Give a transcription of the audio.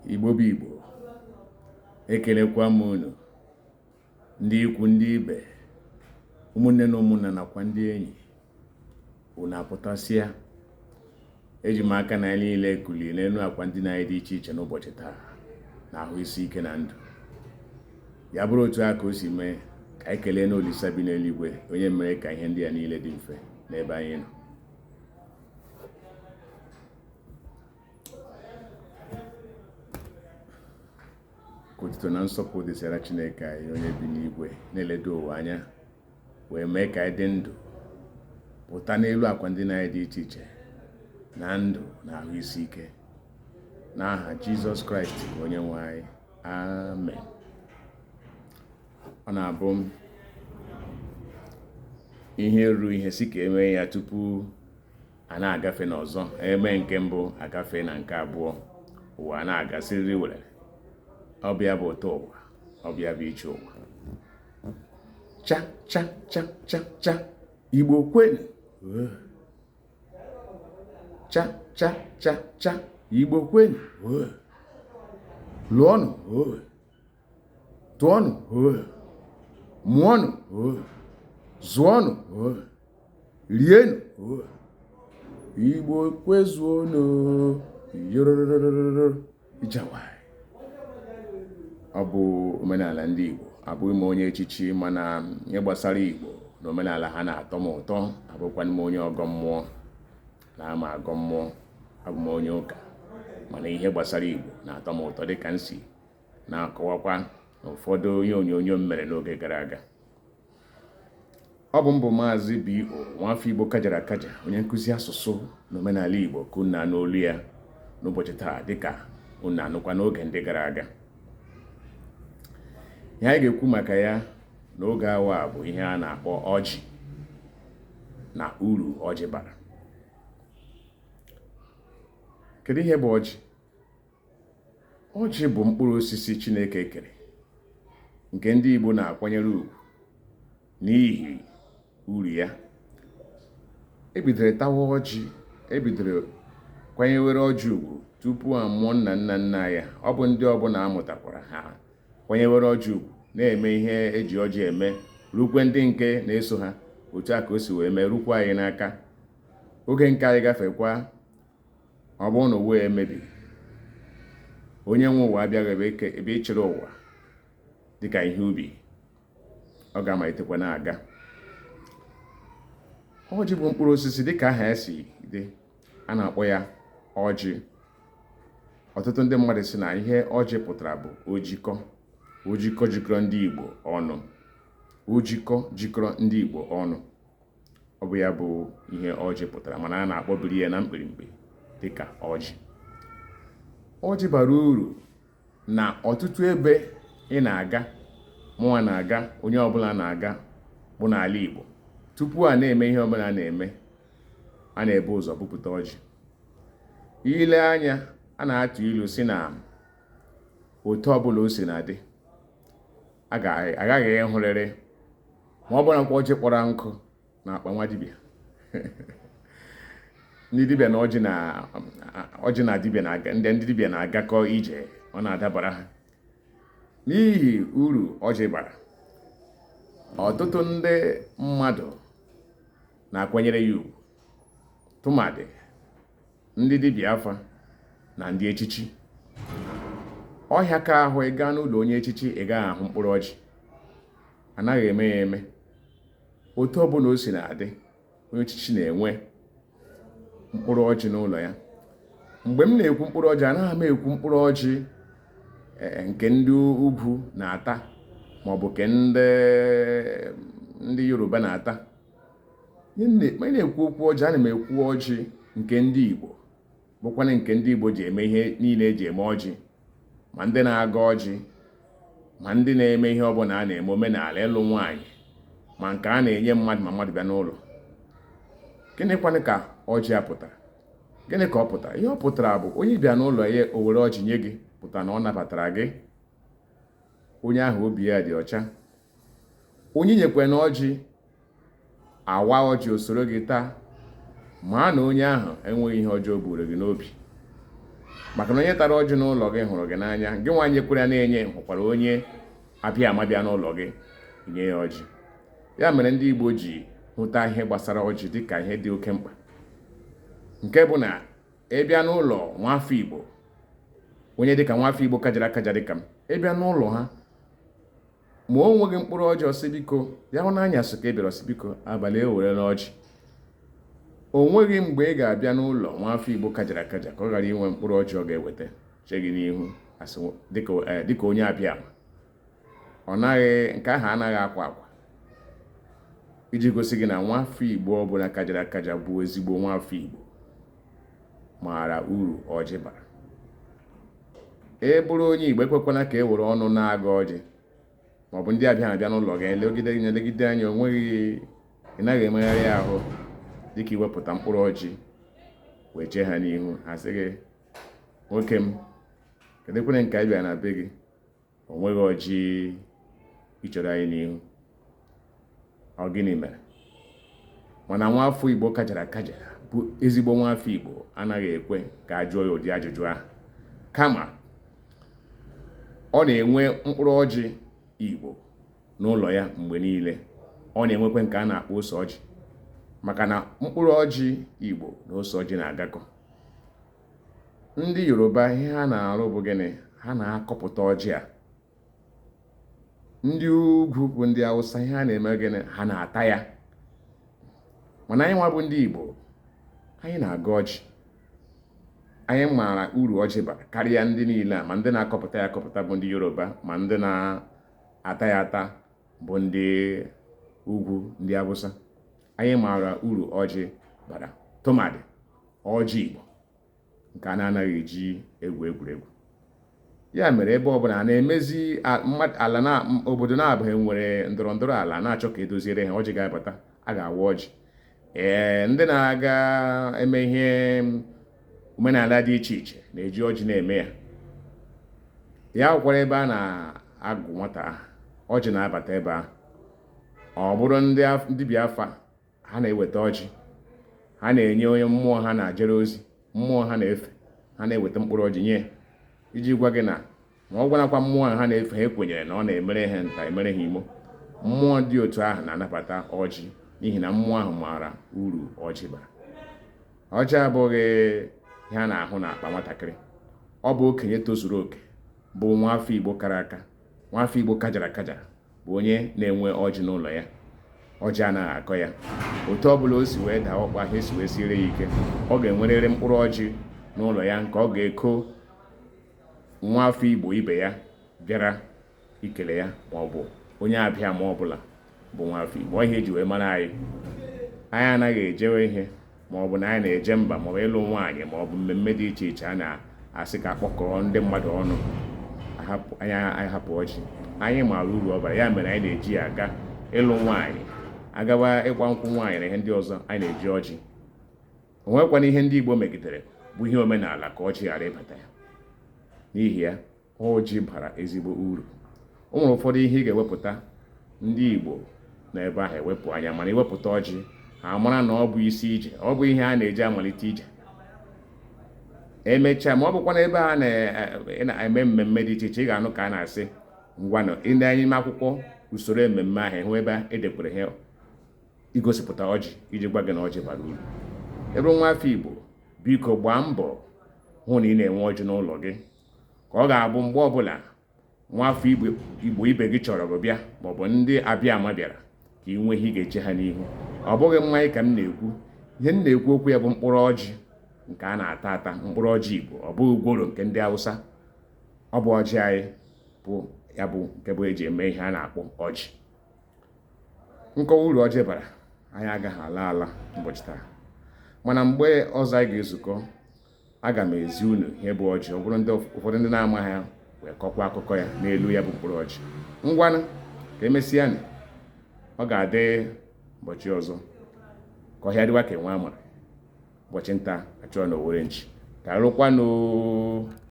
Igbo bụ Igbo, ekelekwa m unu, ndị ikwu ndị ibe, ụmụnne na ụmụnna nakwa ndị enyi. Unu apụtasịa, eji m aka na niile kulie n'elu akwa ndị na dị iche iche n'ụbọchị taa, na ahụ isi ike na ndụ. Ya bụrụ otu a ka o si mee, ka anyị kelee n'Olisa bi n'eluigwe, onye mere ka ihe ndị a niile dị mfe n'ebe anyị nọ. Ka otuto na nsọpụrụ dịsịara Chineke anyị, onye bi n'igwe na-eledo ụwa anya, wee mee ka anyị dị ndụ pụta n'elu akwa ndị na-anyị dị iche iche na ndụ na ahụ isi ike, n'aha Jizọs Kraịst bụ onye nwe anyị. Amen. Ọ na-abụ ihe ruru ihe si ka eme ya tupu a na-agafe n'ọzọ. Eme nke mbụ, agafe na nke abụọ, ụwa na-agasịrị were. Ọbịa bụ ụtọ ụwa, ọbịa bụ iche ụwa. Cha cha cha cha cha, Igbo kwenu. Cha cha cha cha, Igbo kwenu. Lụọnụ, tụọnụ, mụọnụ, zụọnụ, rienụ. Igbo kwezuonụ. Yororororo ijawai. Ọ bụ omenala ndị Igbo, abụghị m onye echichi, mana ihe gbasara Igbo na omenala ha na-atọ m ụtọ. Abụkwanụ m onye ọgọ mmụọ, na ama agọ mmụọ, abụ m onye ụka, mana ihe gbasara Igbo na-atọ m ụtọ, dịka m si na-akọwakwa ụfọdụ ihe onyonyo m mere n'oge gara aga. Ọ bụ mbụ Maazị B.O. Nwafọ Igbo kajara akaja, onye nkụzi asụsụ na omenala Igbo, ka unu anụ olu ya n'ụbọchị taa, dịka unu anụkwa n'oge ndị gara aga. Ihe anyị ga-ekwu maka ya n'oge awa bụ ihe a na-akpọ ọjị na uru ọjị bara. Kedu ihe bụ ọjị? Ọjị bụ mkpụrụ osisi Chineke kere, nke ndị Igbo na-akwanyere ugwu n'ihi uru ya. Ebidoro tawa ọjị, ebidoro kwanyewere ọjị ugwu tupu a mụọ nna nna nna ya. Ọ bụ ndị ọbụla amụtakwara ha kwanyewere ọjị ugwu, na-eme ihe eji ọjị eme, rukwe ndị nke na-eso ha. Otu a ka o si wee mee rukwa anyị n'aka. Oge nke anyị gafekwa, ọ bụrụ na ụwa emebi, onye nwe ụwa abịaghị ebe ịchịrị ụwa dịka ihe ubi, ọ ga-amalitekwa na-aga. Ọjị bụ mkpụrụ osisi, dịka aha ya si dị, a na-akpọ ya ọjị. Ọtụtụ ndị mmadụ sị na ihe ọjị pụtara bụ ojikọ. Ojikọ jikọrọ ndị Igbo ọnụ. Ojikọ jikọrọ ndị Igbo ọnụ. Ọ bụ ya bụ ihe ọjị pụtara, mana a na-akpọbiri ya na mkpirimkpi dịka ọjị. Ọjị bara uru na ọtụtụ ebe ị na-aga, mụnwa na-aga, onye ọbụla na-aga, bụ n'ala Igbo. Tupu a na-eme ihe ọbụla na-eme, a na-ebu ụzọ bupụta ọjị. Ile anya, a na-atụ ilu si na otu ọbụla o si na-adị, agaghị ịhụrịrị ma ọ bụrụ na ọjị kpọrọ nkụ na akpa nwa dibịa. Ndị dibịa na ọjị na dibịa na-aga, ndị dibịa na-agakọ ije, ọ na-adabara ha. N'ihi uru ọjị bara, ọtụtụ ndị mmadụ na-akwanyere ya ugwu, tụmadị ndị dibịa afa na ndị echichi. Ọhịa ka ahụ, ị gaa n'ụlọ onye echichi, ị gaghị ahụ mkpụrụ ọjị. Anaghị eme ya eme. Otu ọbụla o si na-adị, onye echichi na-enwe mkpụrụ ọjị n'ụlọ ya. Mgbe m na-ekwu mkpụrụ ọjị, anaghị m ekwu mkpụrụ ọjị nke ndị ugwu na-ata, maọbụ nke ndị Yoruba na-ata. Ma ị na-ekwu okwu ọjị, ana m ekwu ọjị nke ndị Igbo, bụkwana nke ndị Igbo ji eme ihe niile eji eme ọjị. Ma ndị na-aga ọjị, ma ndị na-eme ihe ọbụla a na-eme, omenala ịlụ nwaanyị, ma nke a na-enye mmadụ ma mmadụ bịa n'ụlọ. Gịnịkwanụ ka ọjị a pụtara? Gịnị ka ọ pụtara? Ihe ọ pụtara bụ onye bịa n'ụlọ ya, o were ọjị nye gị, pụtara na ọ nabatara gị. Onye ahụ obi ya dị ọcha. Onye nyekwe na ọjị, awa ọjị o soro gị taa, ma na onye ahụ enweghị ihe ọjọọ buru gị n'obi. maka na onye tara ọjị n'ụlọ gị hụrụ gị n'anya, gị nwa nyekwara na-enye hụkwara onye abịa ama bịa n'ụlọ gị nye ya ọjị. Ya mere ndị Igbo ji hụta ihe gbasara ọjị dịka ihe dị oke mkpa, nke bụ na ịbịa n'ụlọ nwafọ Igbo, onye dịka nwafọ Igbo kajara akaja dịka m, ịbịa n'ụlọ ha ma o nweghị mkpụrụ ọjị, ọsị biko ya hụ n'anyasị ka ị bịara, ọsị biko abalị ewere n'ọjị. O nweghị mgbe ị ga-abịa n'ụlọ nwafọ Igbo kajara akaja ka ọ ghara inwe mkpụrụ ọjị ọ ga-eweta che gị n'ihu dịka onye abịa ama. Ọ naghị, nke ahụ anaghị akwa akwa, iji gosi gị na nwafọ Igbo ọbụla kajara akaja bụ ezigbo nwafọ Igbo maara uru ọjị bara. Bụrụ onye Igbo ekwekwana ka e were ọnụ na-aga ọjị, maọbụ ndị abịa n'ụlọ gị legide anya, onweghị, ị naghị emegharị ahụ dịka iwepụta mkpụrụ ọjị wee chee ha n'ihu. Ha sị gị, nwoke m, kedekwene nke anyị bịara na be gị, o nweghị ọjị ịchọrọ anyị n'ihu, ọ gịnị mere? Mana nwafọ Igbo kajara akaja bụ ezigbo nwafọ Igbo anaghị ekwe ka a jụọ ya ụdị ajụjụ ahụ, kama ọ na-enwe mkpụrụ ọjị Igbo n'ụlọ ya mgbe niile. Ọ na-enwekwe nke a na-akpọ ose ọjị, maka na mkpụrụ ọjị Igbo na ose ọjị na-agakọ. Ndị Yoruba ihe ha na-arụ bụ gịnị? Ha na-akọpụta ọjị a. Ndị ugwu bụ ndị Hausa, ihe ha na-eme gịnị? Ha na-ata ya. Mana anyị nwa bụ ndị Igbo, anyị na-aga ọjị. Anyị maara uru ọjị bara karịa ndị niile a, ma ndị na-akọpụta ya akọpụta bụ ndị Yoruba, ma ndị na-ata ya ata bụ ndị ugwu, ndị Hausa. Anyị maara uru ọjị bara, tụmadị ọjị Igbo nke a na-anaghị eji egwu egwuregwu. Ya mere ebe ọbụla na-emezi ala na obodo na-abụghị nwere ndọrọndọrọ ala na-achọ ka edoziere ha ọjị ga-abata, a ga-awa ọjị. Ndị na-aga eme ihe omenala dị iche iche na-eji ọjị na-eme ya. Ya hụkwara ebe a na-agụ nwata ahụ, ọjị na-abata ebe ahụ. Ọ bụrụ ndị Biafra, ha na-eweta ọjị, ha na-enye onye mmụọ ha na-ajere ozi, mmụọ ha na-efe, ha na-eweta mkpụrụ ọjị nye, iji gwa gị na ma ọ gwanakwa mmụọ ha na-efe, ha ekwenyere na ọ na-emere ha nta, emere ha imo. Mmụọ dị otu ahụ na-anabata ọjị n'ihi na mmụọ ahụ maara uru ọjị bara. Ọjị abụghị ihe a na-ahụ n'akpa nwatakịrị, ọ bụ okenye tozuru oke, bụ nwafọ Igbo kara aka, nwafọ Igbo kajara akaja bụ onye na-enwe ọjị n'ụlọ ya. Ọjị anaghị akọ ya. Otu ọbụla o si wee daa ọkpa, ha esi wee siere ya ike, ọ ga-enwerịrị mkpụrụ ọjị n'ụlọ ya nke ọ ga-eko nwafọ Igbo ibe ya bịara ikele ya, ma ọ bụ onye abịa ma ọbụla bụ nwafọ Igbo. Ihe eji wee mara anyị anaghị ejewe ihe, ma ọ bụ na anyị na-eje mba, ma ọ bụ ịlụ nwaanyị, ma ọ bụ mmemme dị iche iche a na-asị ka akpọkọrọ ndị mmadụ ọnụ, anyị hapụ ọjị. Anyị maara uru ọ bara, ya mere anyị na-eji ya aga ịlụ nwaanyị, agawa ịgba nkwụ nwaanyị na ihe ndị ọzọ, anyị na-eji ọjị. O nwekwana ihe ndị Igbo megidere bụ ihe omenala ka ọjị ghara ịbata ya. N'ihi ya, ọjị bara ezigbo uru. O nwere ụfọdụ ihe ị ga-ewepụta, ndị Igbo n'ebe ahụ ewepụ anya, mana iwepụta ọjị, ha mara na ọ bụ isi ije, ọ bụ ihe a na-eji amalite ije. Emechaa, ma ọ bụkwa na ebe a na-eme mmemme dị iche iche, ị ga-anụ ka a na-asị, ngwanụ ndị anyị n'ime akwụkwọ usoro mmemme ahụ hụ ebe edekwere ha igosipụta ọjị, iji gwa gị na ọjị bara uru. Ebe nwafọ Igbo, biko gbaa mbọ hụ na ị na-enwe ọjị n'ụlọ gị, ka ọ ga-abụ mgbe ọbụla nwafọ Igbo ibe gị chọrọ gị bịa, maọbụ ndị abịa ama bịara, ka ị nwee ihe ị ga-eche ha n'ihu. Ọ bụghị mmanya ka m na-ekwu, ihe m na-ekwu okwu ya bụ mkpụrụ ọjị nke a na-ata ata, mkpụrụ ọjị Igbo. Ọ bụghị ugworo nke ndị Hausa, ọ bụ ọjị anyị bụ ya bụ nke bụ eji eme ihe a na-akpọ ọjị. Nkọwa uru ọjị bara anyị agaghị ala ụbọchị taa, mana mgbe ọzọ anyị ga-ezukọ, aga m ezi unu ihe bụ ọjị. Ọ bụrụ ụfọdụ ndị na-amaghị ya, wee kọkwa akụkọ ya n'elu ya bụ mkpụrụ ọjị. Ngwanụ ka emesịa, ọ ga-adị ụbọchị ọzọ, ka ọhịa dịwa ka enwe amara. Ụbọchị nta achọọ na Owere nchi ka arụkwanụ.